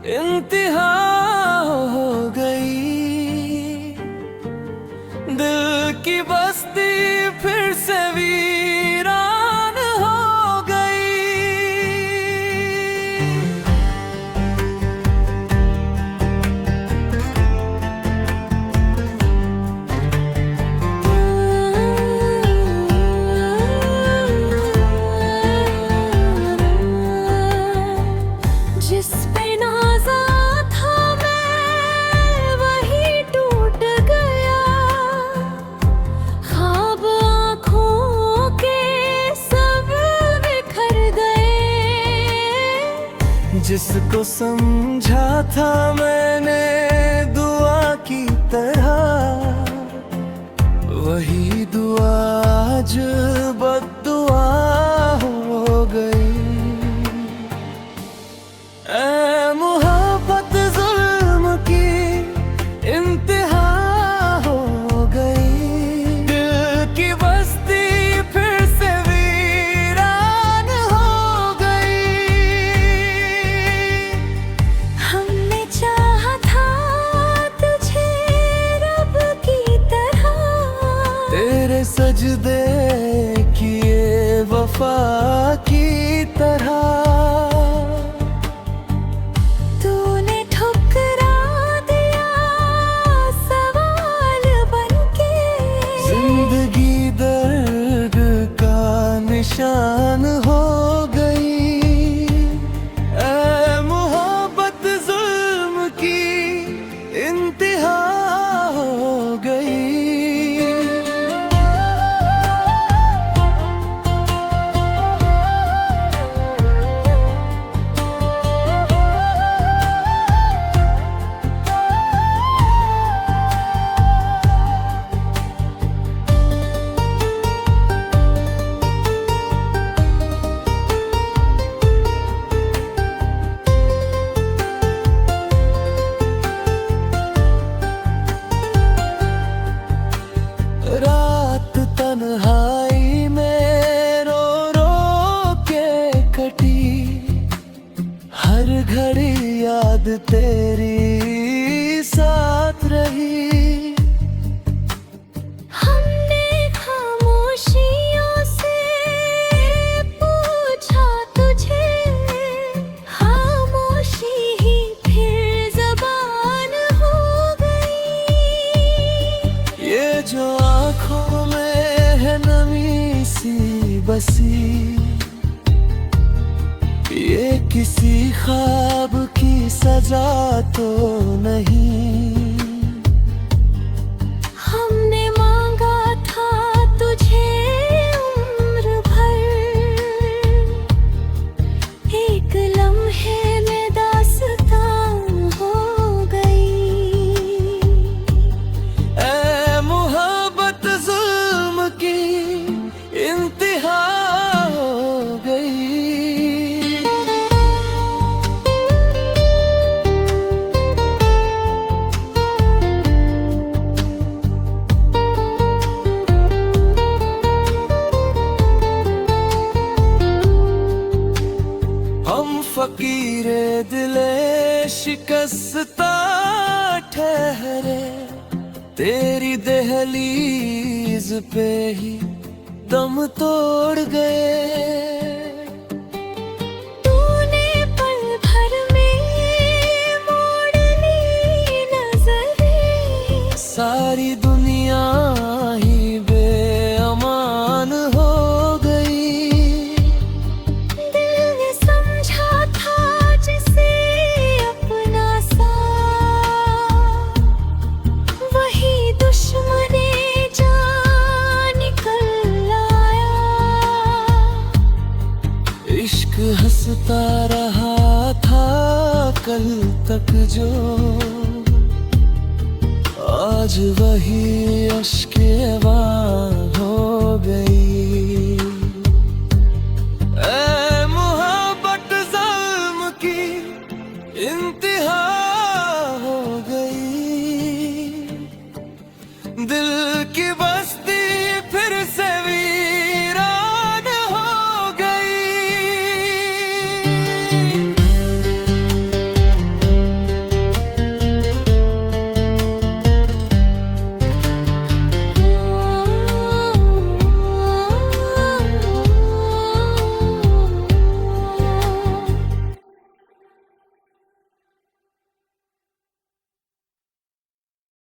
इंतहा हो गई। दिल की बस्ती फिर से वीरान हो गई। जिस पे नाज़ा था मैं वही टूट गया। ख्वाब आँखों के सब बिखर गए। जिसको समझा था मैंने दुआ की तरह, वही दुआ आज बद्दुआ हो गई। ऐ मोहब्बत जुल्म की इंतहा हो गई। दिल की बस्ती फिर से वीरान हो गई। हमने चाहा था तुझे रब की तरह। तेरे सजदे किए वफा की तरह। तूने ठुकरा दिया सवाल बनके। जिंदगी दर्द का निशान हो गई। ऐ मोहब्बत जुल्म की इंतहा हो गई। रात तन्हाई में रो रो के कटी। हर घड़ी याद तेरी साथ रही। हमने खामोशियों से पूछा तुझे। खामोशी ही फिर ज़बान हो गई। ये जो आँखों में है नमी सी बसी, ये किसी ख्वाब की सजा तो नहीं। हमने मांगा था तुझे उम्र भर। एक लम्हे में दास्तां हो गई। ऐ मोहब्बत जुल्म की इंतहा हो गई। हम फकीरे दिले शिकस्ता ठहरे। तेरी दहलीज पे ही दम तोड़ गए। तूने पल भर में मोड़ ली नज़रें। सारी दुनिया ही बेअमान हो गई। दिल ने समझा था जिसे अपना सा, वही दुश्मने जान निकल आया। इश्क हंसता रहा था कल तक जो, आज वही अश्के वां हो गई। ऐ मोहब्बत जुल्म की इंतहा हो गई। दिल की बस्ती